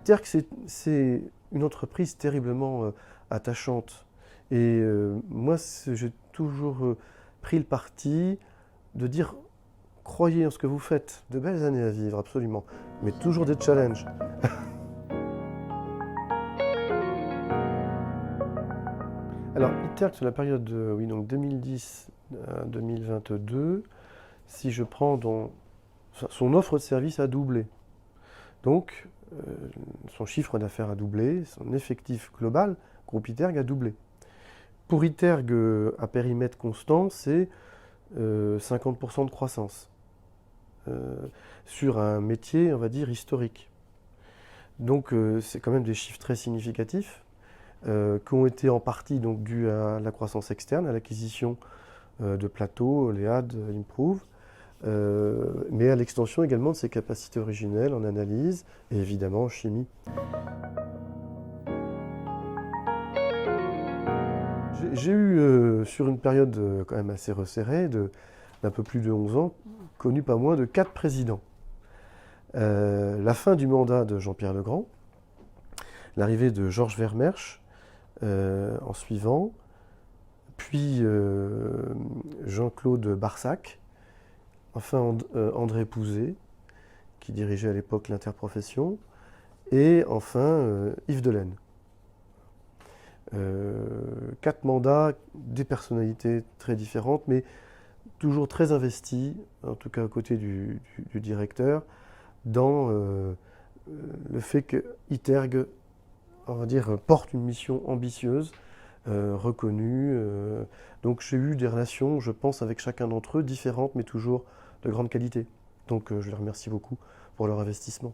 ITERG, c'est une entreprise terriblement attachante. Et moi, j'ai toujours pris le parti de dire, croyez en ce que vous faites, de belles années à vivre, absolument, mais toujours des challenges. Alors, ITERG, sur la période oui, donc 2010 à 2022, si je prends son offre de service a doublé. Donc, son chiffre d'affaires a doublé, son effectif global, groupe ITERG, a doublé. Pour ITERG, à périmètre constant, c'est 50% de croissance sur un métier, on va dire, historique. Donc, c'est quand même des chiffres très significatifs qui ont été en partie donc, dus à la croissance externe, à l'acquisition de plateaux, Léad, Improve, mais à l'extension également de ses capacités originelles en analyse et évidemment en chimie. J'ai eu, sur une période quand même assez resserrée, d'un peu plus de 11 ans, connu pas moins de 4 présidents. La fin du mandat de Jean-Pierre Legrand, l'arrivée de Georges Vermersch en suivant, puis Jean-Claude Barsac, enfin André Pouzet, qui dirigeait à l'époque l'Interprofession, et enfin Yves Delaine. 4 mandats, des personnalités très différentes, mais toujours très investies, en tout cas à côté du directeur, dans le fait que ITERG, on va dire, porte une mission ambitieuse, reconnue. Donc j'ai eu des relations, je pense, avec chacun d'entre eux, différentes, mais toujours de grande qualité. Donc je les remercie beaucoup pour leur investissement.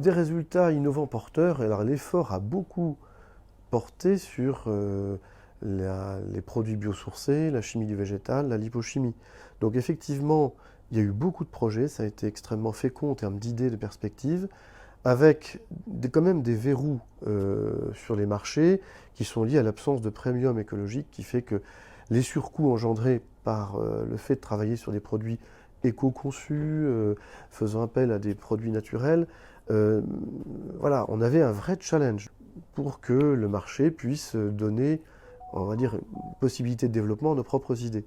Des résultats innovants porteurs, alors l'effort a beaucoup porté sur les produits biosourcés, la chimie du végétal, la lipochimie. Donc effectivement, il y a eu beaucoup de projets, ça a été extrêmement fécond en termes d'idées, de perspectives, avec quand même des verrous sur les marchés qui sont liés à l'absence de premium écologique, qui fait que les surcoûts engendrés par le fait de travailler sur des produits éco-conçus, faisant appel à des produits naturels, voilà, on avait un vrai challenge pour que le marché puisse donner, on va dire, une possibilité de développement à nos propres idées.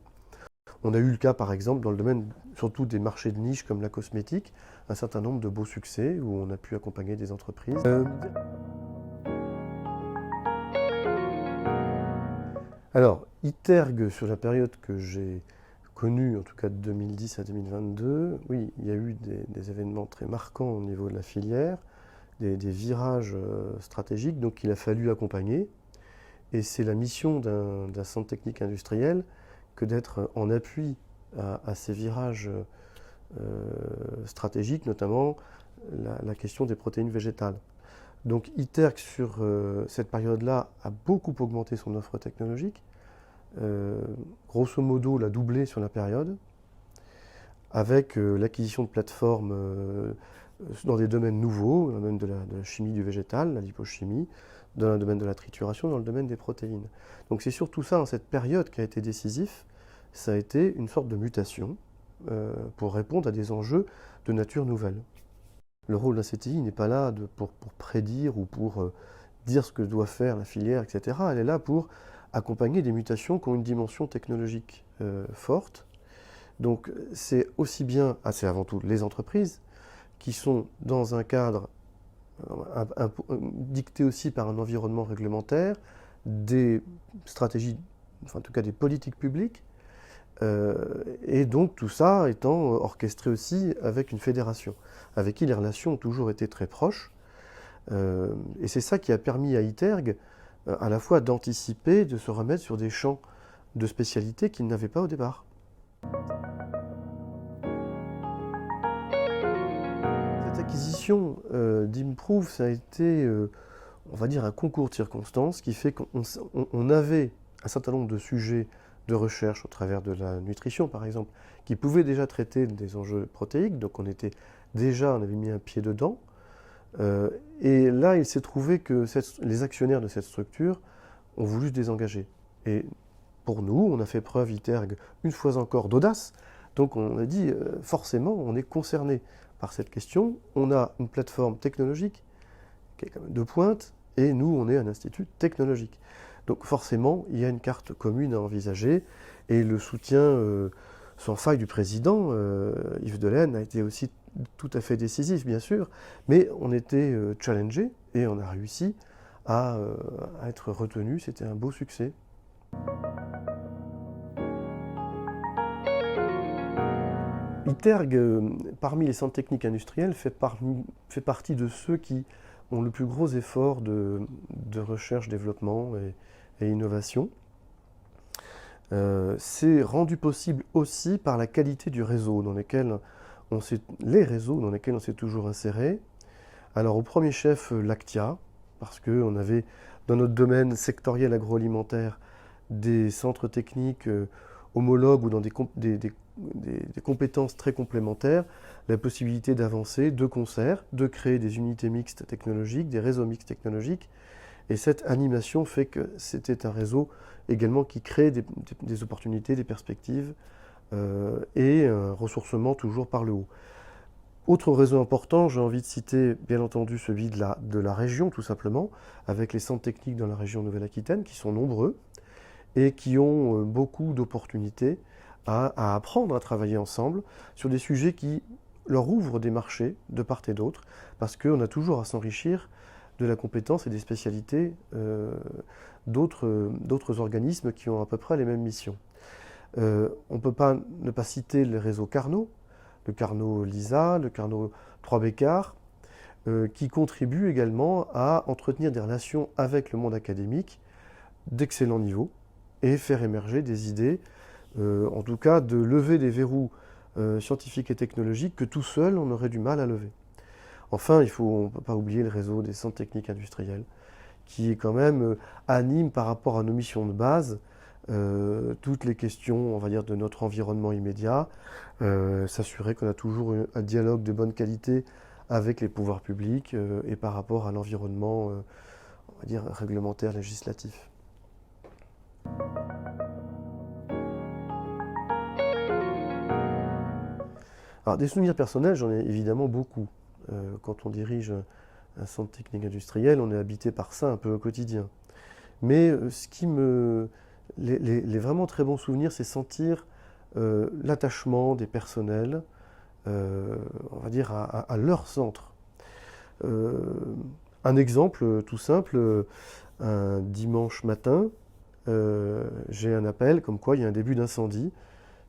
On a eu le cas, par exemple, dans le domaine surtout des marchés de niche comme la cosmétique, un certain nombre de beaux succès où on a pu accompagner des entreprises. Alors, ITERG, sur la période que j'ai connue, en tout cas de 2010 à 2022, oui, il y a eu des événements très marquants au niveau de la filière, des virages stratégiques, donc il a fallu accompagner. Et c'est la mission d'un centre technique industriel que d'être en appui à ces virages stratégiques, notamment la question des protéines végétales. Donc ITERG, sur cette période-là, a beaucoup augmenté son offre technologique. Grosso modo, l'a doublé sur la période, avec l'acquisition de plateformes dans des domaines nouveaux, dans le domaine de la chimie du végétal, la lipochimie, dans le domaine de la trituration, dans le domaine des protéines. Donc c'est surtout ça, en cette période, qui a été décisif. Ça a été une sorte de mutation pour répondre à des enjeux de nature nouvelle. Le rôle d'un CTI n'est pas là pour prédire ou pour dire ce que doit faire la filière, etc. Elle est là pour accompagner des mutations qui ont une dimension technologique forte. Donc c'est aussi bien, c'est avant tout les entreprises qui sont dans un cadre dicté aussi par un environnement réglementaire, des stratégies, enfin en tout cas des politiques publiques, et donc tout ça étant orchestré aussi avec une fédération, avec qui les relations ont toujours été très proches. Et c'est ça qui a permis à ITERG à la fois d'anticiper, de se remettre sur des champs de spécialité qu'ils n'avaient pas au départ. Cette acquisition d'Improve, ça a été, on va dire, un concours de circonstances qui fait qu'on avait un certain nombre de sujets de recherche au travers de la nutrition, par exemple, qui pouvaient déjà traiter des enjeux protéiques, donc on avait mis un pied dedans. Et là, il s'est trouvé que les actionnaires de cette structure ont voulu se désengager. Et pour nous, on a fait preuve, ITERG, une fois encore, d'audace, Donc on a dit, forcément, on est concerné par cette question. On a une plateforme technologique qui est quand même de pointe, et nous, on est un institut technologique. Donc forcément, il y a une carte commune à envisager, et le soutien sans faille du président, Yves Delaine, a été aussi tout à fait décisif, bien sûr, mais on était challengé, et on a réussi à être retenu. C'était un beau succès. ITERG, parmi les centres techniques industriels, fait partie de ceux qui ont le plus gros effort de recherche, développement et innovation. C'est rendu possible aussi par la qualité du réseau dans lesquels les réseaux dans lesquels on s'est toujours inséré. Alors au premier chef, l'Actia, parce qu'on avait dans notre domaine sectoriel agroalimentaire des centres techniques homologues ou dans des compétences très complémentaires, la possibilité d'avancer de concert, de créer des unités mixtes technologiques, des réseaux mixtes technologiques. Et cette animation fait que c'était un réseau également qui crée des opportunités, des perspectives et un ressourcement toujours par le haut. Autre réseau important, j'ai envie de citer bien entendu celui de la région tout simplement, avec les centres techniques dans la région Nouvelle-Aquitaine qui sont nombreux et qui ont beaucoup d'opportunités à apprendre à travailler ensemble sur des sujets qui leur ouvrent des marchés de part et d'autre, parce qu'on a toujours à s'enrichir de la compétence et des spécialités d'autres organismes qui ont à peu près les mêmes missions. On ne peut pas ne pas citer le réseau Carnot, le Carnot LISA, le Carnot 3 Bécart, qui contribuent également à entretenir des relations avec le monde académique d'excellent niveau et faire émerger des idées, en tout cas de lever des verrous scientifiques et technologiques que tout seul on aurait du mal à lever. Enfin, on ne peut pas oublier le réseau des centres techniques industriels, qui est quand même anime par rapport à nos missions de base toutes les questions, on va dire, de notre environnement immédiat, s'assurer qu'on a toujours un dialogue de bonne qualité avec les pouvoirs publics et par rapport à l'environnement, on va dire, réglementaire, législatif. Alors, des souvenirs personnels, j'en ai évidemment beaucoup. Quand on dirige un centre technique industriel, on est habité par ça un peu au quotidien. Mais les vraiment très bons souvenirs, c'est sentir l'attachement des personnels, on va dire, à leur centre. Un exemple tout simple, un dimanche matin, j'ai un appel comme quoi il y a un début d'incendie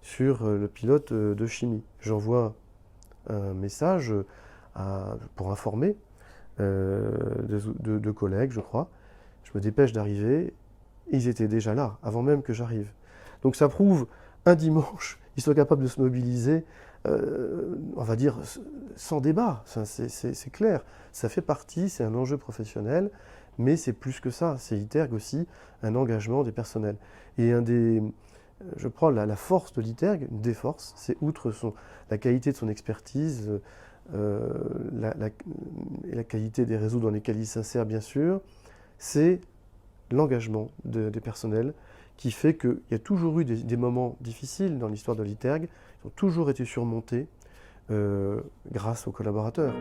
sur le pilote de chimie. J'envoie un message pour informer de collègues, je crois. Je me dépêche d'arriver. Ils étaient déjà là, avant même que j'arrive. Donc ça prouve, un dimanche, ils sont capables de se mobiliser, on va dire, sans débat. C'est clair. Ça fait partie, c'est un enjeu professionnel, mais c'est plus que ça. C'est ITERG aussi, un engagement des personnels. Et je prends la force de l'ITERG, une des forces, c'est outre la qualité de son expertise, la qualité des réseaux dans lesquels il s'insère, bien sûr, c'est l'engagement des personnels qui fait qu'il y a toujours eu des moments difficiles dans l'histoire de l'ITERG, qui ont toujours été surmontés grâce aux collaborateurs.